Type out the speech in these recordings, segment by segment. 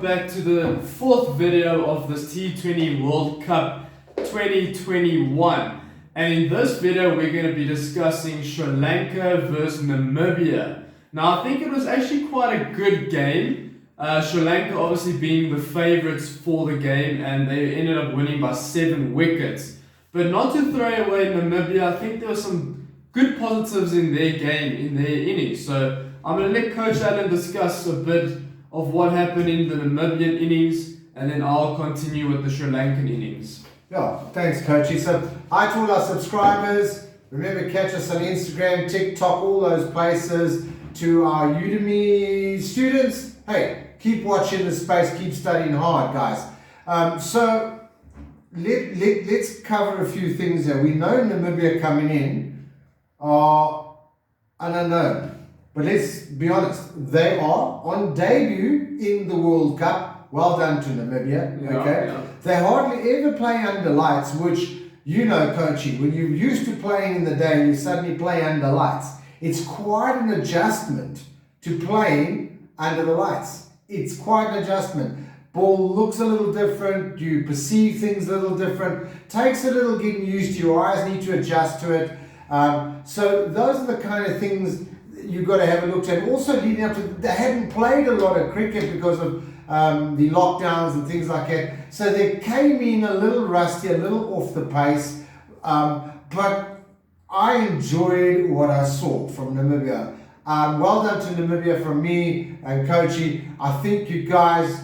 welcome back to the fourth video of this T20 World Cup 2021. And in this video, we're going to be discussing Sri Lanka versus Namibia. Now, I think it was actually quite a good game. Sri Lanka obviously being the favourites for the game, and they ended up winning by 7 wickets. But not to throw away Namibia, I think there were some good positives in their game, in their innings. So I'm going to let Coach Allen discuss a bit of what happened in the Namibian innings, and then I'll continue with the Sri Lankan innings. Yeah, thanks, Coachy. So, hi to all our subscribers. Remember, catch us on Instagram, TikTok, all those places. To our Udemy students, hey, keep watching the space, keep studying hard, guys. So, let's cover a few things here. We know Namibia coming in are unknown. But let's be honest, they are on debut in the World Cup. Well done to Namibia, okay? Yeah. They hardly ever play under lights, which, you know, Coachy, when you're used to playing in the day and you suddenly play under lights, it's quite an adjustment to playing under the lights. It's quite an adjustment. Ball looks a little different, you perceive things a little different, takes a little getting used to, your eyes need to adjust to it. So those are the kind of things you've got to have a look at. Also leading up to, they hadn't played a lot of cricket because of the lockdowns and things like that. So they came in a little rusty, a little off the pace. But I enjoyed what I saw from Namibia. Well done to Namibia from me and Coachy. I think you guys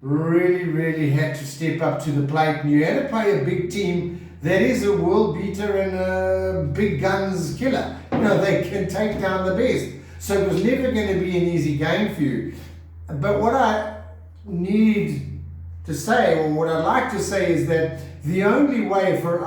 really had to step up to the plate. And you had to play a big team that is a world beater and a big guns killer. You know, they can take down the best. So it was never going to be an easy game for you. But what I need to say, or what I'd like to say, is that the only way for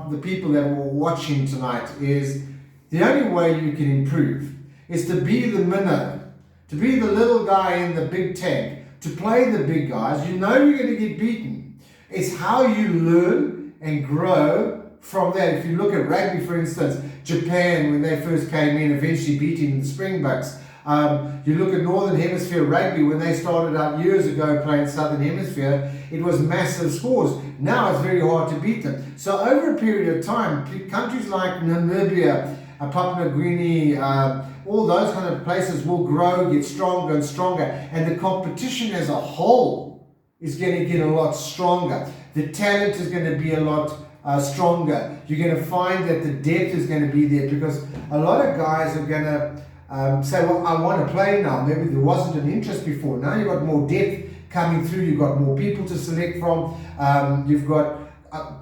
the people that were watching tonight is, the only way you can improve is to be the minnow, to be the little guy in the big tank, to play the big guys. You know you're going to get beaten. It's how you learn and grow from that. If you look at rugby, for instance, Japan, when they first came in, eventually beating the Springboks. You look at Northern Hemisphere rugby, when they started out years ago playing Southern Hemisphere, it was massive scores. Now it's very hard to beat them. So over a period of time, countries like Namibia, Papua New Guinea, all those kind of places will grow, get stronger and stronger, and the competition as a whole is going to get a lot stronger. The talent is going to be a lot stronger. You're going to find that the depth is going to be there, because a lot of guys are going to say, well, I want to play now. Maybe there wasn't an interest before. Now you've got more depth coming through. You've got more people to select from. You've got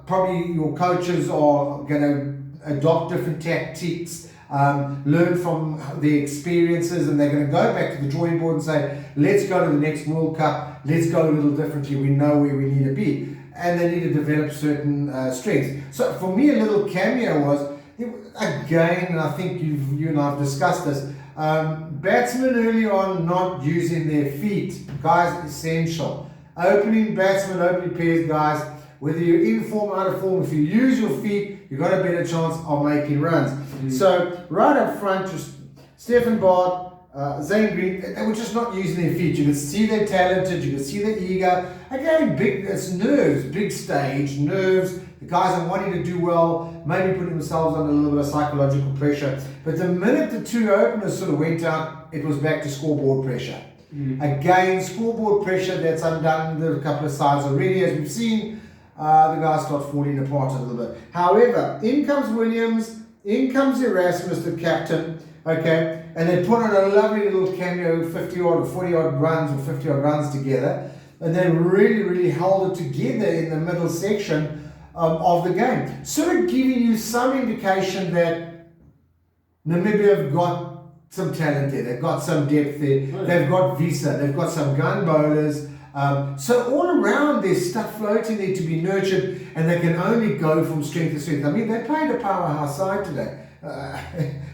probably your coaches are going to adopt different tactics, learn from their experiences, and they're going to go back to the drawing board and say, let's go to the next World Cup. Let's go a little differently. We know where we need to be. And they need to develop certain strengths. So for me, a little cameo was, again, and I think you and I have discussed this, batsmen early on not using their feet. Guys, essential. Opening batsmen, opening pairs, guys, whether you're in form, out of form, if you use your feet, you've got a better chance of making runs. So right up front, just Stefan Bart, Zane Green, they were just not using their feet. You could see they're talented, you could see their ego. Again, it's nerves, big stage, nerves. The guys are wanting to do well, maybe putting themselves under a little bit of psychological pressure. But the minute the two openers sort of went out, it was back to scoreboard pressure. Again, scoreboard pressure, that's undone a couple of sides already. As we've seen, the guys start falling apart a little bit. However, in comes Williams, in comes Erasmus, the captain, okay? And they put on a lovely little cameo, 50 odd or 40 odd runs or 50 odd runs together. And they really held it together in the middle section of the game. Sort of giving you some indication that Namibia have got some talent there. They've got some depth there. They've got Visa. They've got some gun bowlers. So all around there's stuff floating there to be nurtured, and they can only go from strength to strength. I mean, they played a powerhouse side today.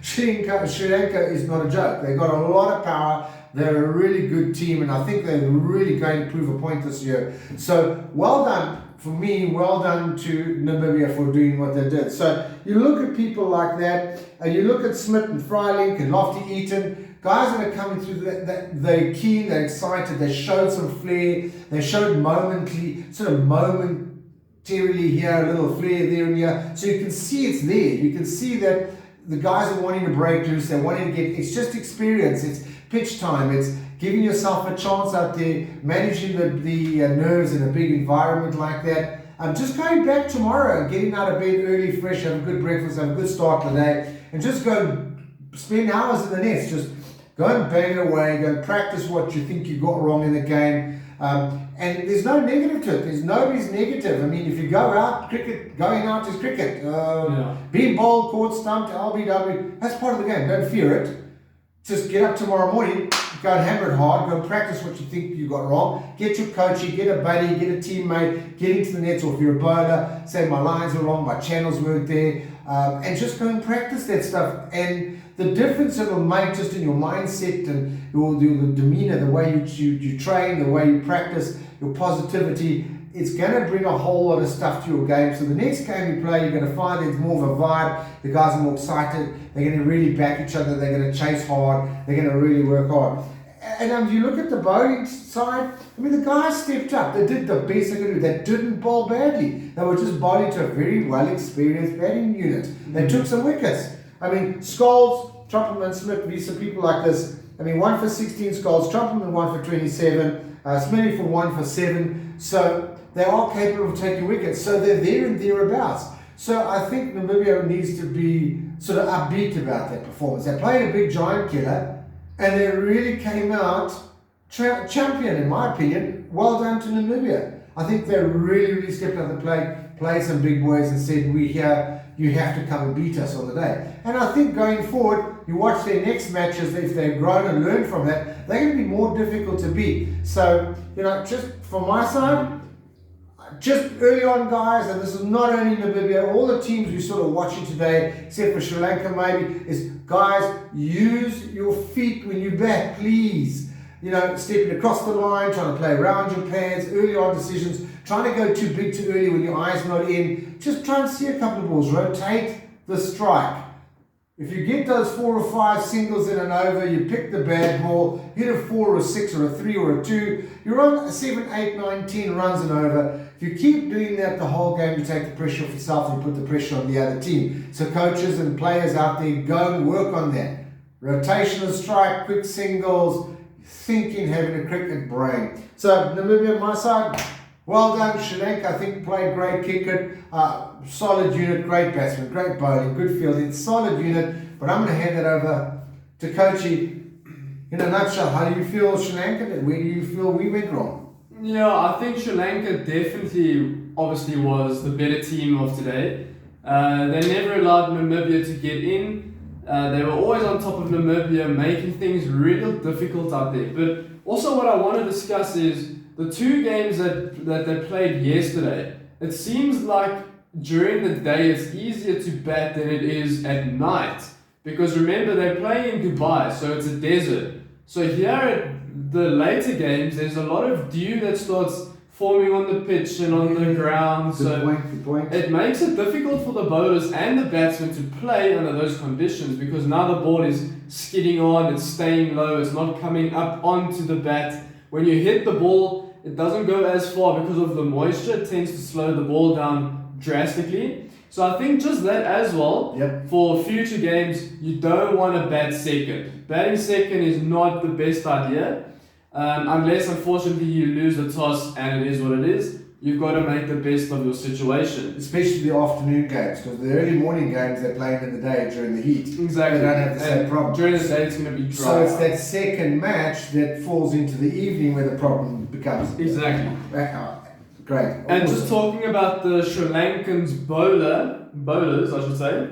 Sri Lanka is not a joke. They've got a lot of power. They're a really good team, and I think they're really going to prove a point this year. So well done for me, well done to Namibia for doing what they did. So you look at people like that, and you look at Smith and Freiling and Lofty Eaton, guys that are coming through, they're keen, they're excited, they showed some flair, they showed momentarily here, a little flair there and here. So you can see it's there. You can see that the guys are wanting to break loose, they're wanting to it's just experience, it's pitch time, it's giving yourself a chance out there, managing the nerves in a big environment like that. Just going back tomorrow and getting out of bed early, fresh, have a good breakfast, have a good start to the day, and just go and spend hours in the nets. Just go and bang it away, go and practice what you think you got wrong in the game. And there's no negative to it. There's nobody's negative. I mean, if you go out, going out is cricket. Being bowled, caught, stumped, LBW, that's part of the game. Don't fear it. Just get up tomorrow morning, go and hammer it hard, go and practice what you think you got wrong. Get your coachee, get a buddy, get a teammate, get into the nets, or if you're a bowler, say my lines are wrong, my channels weren't there, and just go and practice that stuff. And the difference it will make just in your mindset and your demeanor, the way you train, the way you practice, your positivity, it's going to bring a whole lot of stuff to your game. So the next game you play, you're going to find there's more of a vibe. The guys are more excited. They're going to really back each other. They're going to chase hard. They're going to really work hard. And you look at the bowling side, I mean, the guys stepped up. They did the best they could do. They didn't bowl badly. They were just bowling to a very well-experienced batting unit. They took some wickets. I mean, Scholes, Trumpelman, Smith, these are people like this. I mean, 1 for 16 Scholes, Trumpelman 1 for 27, Smithy for 1 for 7. So they are capable of taking wickets. So they're there and thereabouts. So I think Namibia needs to be sort of upbeat about their performance. They played a big giant killer, and they really came out champion, in my opinion. Well done to Namibia. I think they really stepped up the plate, played some big boys, and said, "We here, you have to come and beat us on the day." And I think going forward, you watch their next matches, if they've grown and learned from that, they're going to be more difficult to beat. So, just from my side, just early on, guys, and this is not only Namibia, all the teams we're sort of watching today, except for Sri Lanka maybe, is, guys, use your feet when you bat, please. Stepping across the line, trying to play around your pads, early on decisions, trying to go too big too early when your eye's not in. Just try and see a couple of balls, rotate the strike. If you get those 4 or 5 singles in an over, you pick the bad ball, hit a 4 or a 6 or a 3 or a 2, you're on 7, 8, 9, 10 runs and over. If you keep doing that the whole game, you take the pressure off yourself and put the pressure on the other team. So coaches and players out there, go and work on that. Rotational strike, quick singles, thinking, having a cricket brain. So Namibia on my side, well done. Sri Lanka, I think, played great cricket. Solid unit, great batsman, great bowling, good fielding, solid unit. But I'm going to hand it over to Coachy. In a nutshell, how do you feel Sri Lanka did? Where do you feel we went wrong? Yeah, I think Sri Lanka definitely, obviously, was the better team of today. They never allowed Namibia to get in. They were always on top of Namibia, making things real difficult out there. But also what I want to discuss is the 2 games that they played yesterday. It seems like during the day it's easier to bat than it is at night. Because remember, they're playing in Dubai, so it's a desert. So here at the later games, there's a lot of dew that starts forming on the pitch and on the ground. Good point. It makes it difficult for the bowlers and the batsmen to play under those conditions, because now the ball is skidding on, it's staying low, it's not coming up onto the bat. When you hit the ball, it doesn't go as far because of the moisture. It tends to slow the ball down drastically. So I think just that as well, for future games, you don't want to bat second. Batting second is not the best idea. Unless, unfortunately, you lose the toss and it is what it is. You've got to make the best of your situation. Especially the afternoon games, because the early morning games they're playing in the day during the heat. Exactly. They don't have the same problem. During the day it's going to be dry. So it's that second match that falls into the evening where the problem becomes. Exactly. Great. And just talking about the Sri Lankans bowlers, I should say.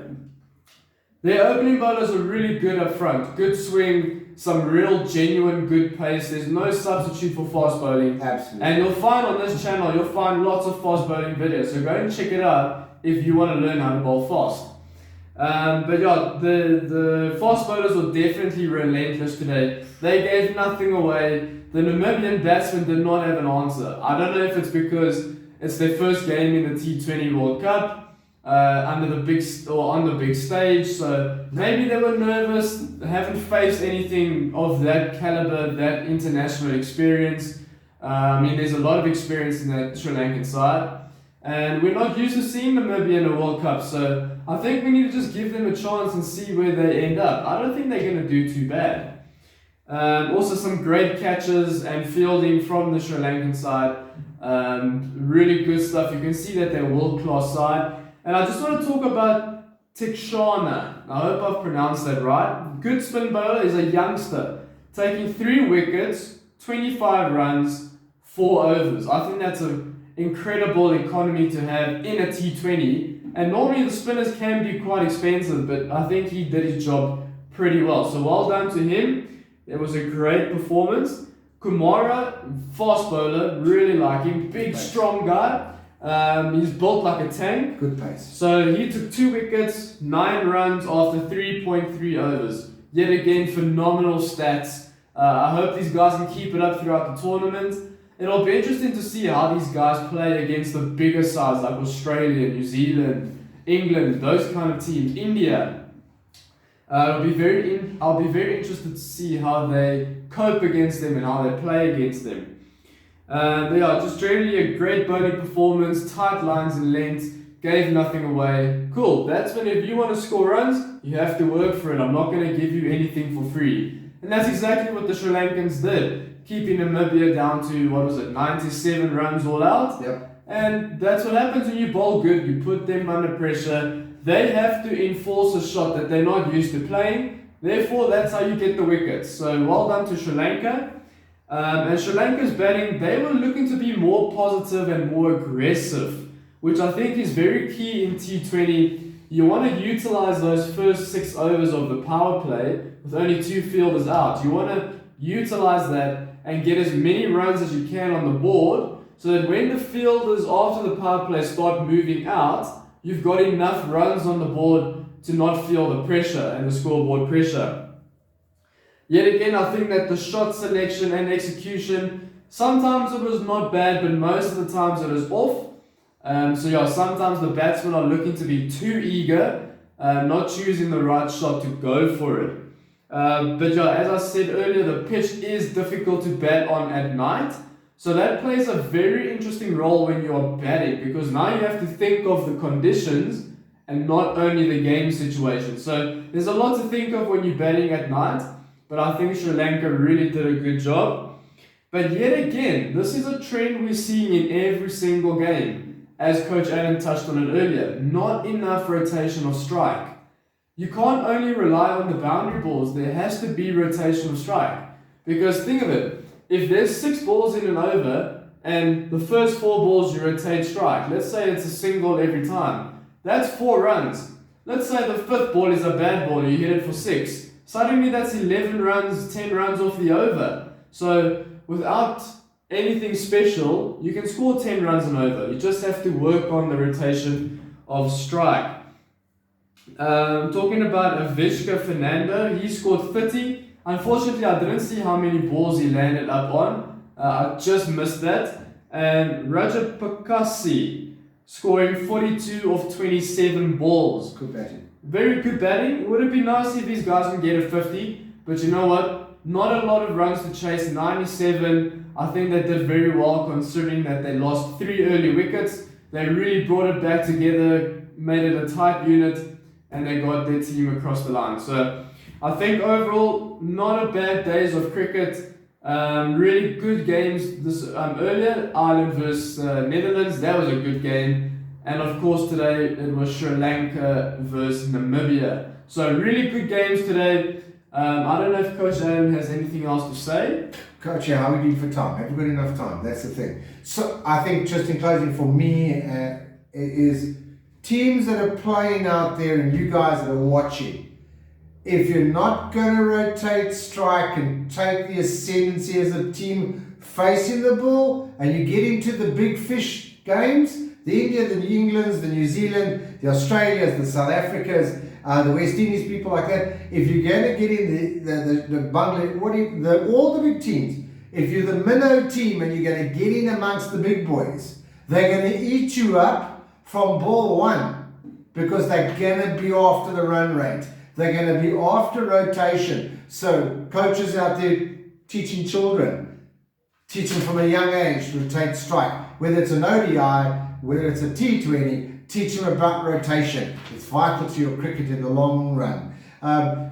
Their opening bowlers are really good up front. Good swing, some real genuine good pace. There's no substitute for fast bowling. Absolutely. And you'll find on this channel, you'll find lots of fast bowling videos. So go and check it out if you want to learn how to bowl fast. But yeah, the fast bowlers were definitely relentless today. They gave nothing away. The Namibian batsmen did not have an answer. I don't know if it's because it's their first game in the T20 World Cup. under the big or on the big stage. So maybe they were nervous, haven't faced anything of that caliber, that international experience. I mean, there's a lot of experience in that Sri Lankan side, and we're not used to seeing Namibia in a World Cup. So I think we need to just give them a chance and see where they end up. I don't think they're going to do too bad. Also some great catches and fielding from the Sri Lankan side. Really good stuff. You can see that they're a world-class side. And I just want to talk about Theekshana. I hope I've pronounced that right. Good spin bowler, is a youngster, taking 3 wickets, 25 runs, 4 overs. I think that's an incredible economy to have in a T20. And normally the spinners can be quite expensive, but I think he did his job pretty well. So well done to him. It was a great performance. Kumara, fast bowler, really like him. Big, strong guy. He's built like a tank. Good pace. So he took 2 wickets, 9 runs after 3.3 overs. Yet again, phenomenal stats. I hope these guys can keep it up throughout the tournament. It'll be interesting to see how these guys play against the bigger sides like Australia, New Zealand, England, those kind of teams, India. I'll be very interested to see how they cope against them and how they play against them. But yeah, just generally a great bowling performance, tight lines and lengths, gave nothing away. Cool, that's when if you want to score runs, you have to work for it. I'm not going to give you anything for free. And that's exactly what the Sri Lankans did, keeping Namibia down to, 97 runs all out. Yep. And that's what happens when you bowl good, you put them under pressure. They have to enforce a shot that they're not used to playing. Therefore, that's how you get the wickets. So well done to Sri Lanka. And Sri Lanka's batting, they were looking to be more positive and more aggressive, which I think is very key in T20. You want to utilize those first 6 overs of the power play with only 2 fielders out. You want to utilize that and get as many runs as you can on the board so that when the fielders after the power play start moving out, you've got enough runs on the board to not feel the pressure and the scoreboard pressure. Yet again, I think that the shot selection and execution, sometimes it was not bad, but most of the times it was off. Sometimes the batsmen are looking to be too eager, not choosing the right shot to go for it. As I said earlier, the pitch is difficult to bat on at night. So that plays a very interesting role when you are batting, because now you have to think of the conditions and not only the game situation. So there's a lot to think of when you're batting at night, but I think Sri Lanka really did a good job. But yet again, this is a trend we're seeing in every single game, as Coach Adam touched on it earlier. Not enough rotation of strike. You can't only rely on the boundary balls, there has to be rotation of strike. Because think of it, if there's 6 balls in an over and the first 4 balls you rotate strike, let's say it's a single every time, that's 4 runs. Let's say the 5th ball is a bad ball, you hit it for 6. Suddenly that's 11 runs, 10 runs off the over. So without anything special, you can score 10 runs an over. You just have to work on the rotation of strike. Talking about Avishka Fernando, he scored 30. Unfortunately, I didn't see how many balls he landed up on. I just missed that. And Rajapaksa scoring 42 of 27 balls. Good batting. Very good batting. It would have been nice if these guys can get a 50. But you know what? Not a lot of runs to chase. 97. I think they did very well considering that they lost 3 early wickets. They really brought it back together, made it a tight unit, and they got their team across the line. So I think overall, not a bad days of cricket. Really good games this earlier. Ireland versus Netherlands, that was a good game. And of course today it was Sri Lanka versus Namibia. So really good games today. I don't know if Coach Adam has anything else to say. Coach, how are we doing for time? Have we got enough time? That's the thing. So I think just in closing for me is teams that are playing out there and you guys that are watching, if you're not going to rotate strike and take the ascendancy as a team facing the ball and you get into the big fish games, the India, the New Englands, the New Zealand, the Australias, the South Africas, the West Indies, people like that, if you're going to get in the Bangladesh, all the big teams, if you're the minnow team and you're going to get in amongst the big boys, they're going to eat you up from ball 1. because they're going to be after the run rate. They're going to be after rotation. So coaches out there teaching children, teach them from a young age to rotate strike. Whether it's an ODI, whether it's a T20, teach them about rotation. It's vital to your cricket in the long run.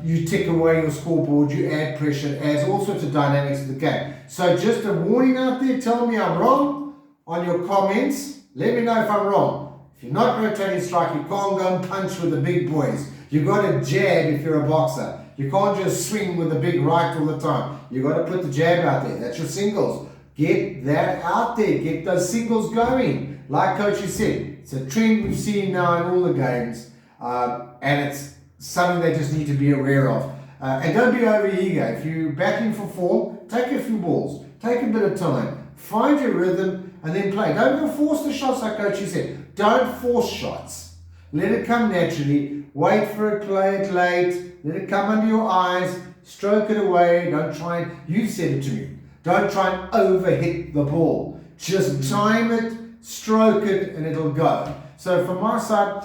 You tick away your scoreboard, you add pressure, it adds all sorts of dynamics to the game. So just a warning out there, tell me I'm wrong on your comments. Let me know if I'm wrong. If you're not rotating strike, you can't go and punch with the big boys. You've got to jab if you're a boxer. You can't just swing with a big right all the time. You've got to put the jab out there. That's your singles. Get that out there. Get those singles going. Like Coach said, it's a trend we've seen now in all the games. And it's something they just need to be aware of. And don't be over eager. If you're backing for form, take a few balls. Take a bit of time. Find your rhythm and then play. Don't go force the shots like Coach said. Don't force shots. Let it come naturally. Wait for it, play it late. Let it come under your eyes. Stroke it away. Don't try and, you said it to me, don't try and overhit the ball. Just time it, stroke it, and it'll go. So from my side,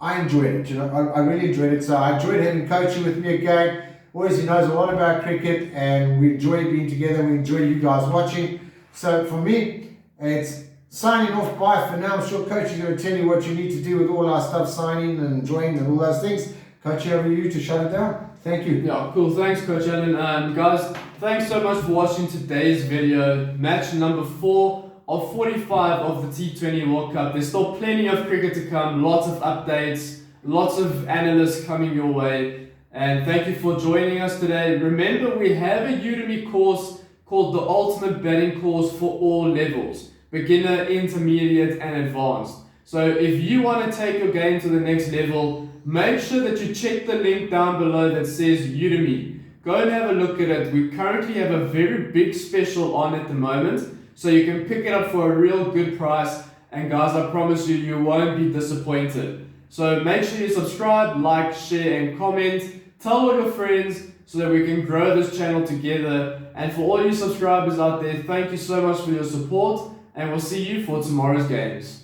I enjoyed it. I really enjoyed it. So I enjoyed having Coachy with me again. Always, he knows a lot about cricket, and we enjoy being together. We enjoy you guys watching. So for me, it's signing off. Bye for now. I'm sure Coach is going to tell you what you need to do with all our stuff, signing and joining and all those things. Coach, over to you to shut it down. Thank you. Yeah, cool. Thanks, Coach Allen. Guys, thanks so much for watching today's video. Match number 4 of 45 of the T20 World Cup. There's still plenty of cricket to come. Lots of updates. Lots of analysts coming your way. And thank you for joining us today. Remember, we have a Udemy course called the Ultimate Batting Course for all levels. Beginner, intermediate, and advanced. So if you want to take your game to the next level, make sure that you check the link down below that says Udemy. Go and have a look at it. We currently have a very big special on at the moment, so you can pick it up for a real good price. And guys, I promise you, you won't be disappointed. So make sure you subscribe, like, share, and comment. Tell all your friends so that we can grow this channel together. And for all you subscribers out there, thank you so much for your support, and we'll see you for tomorrow's games.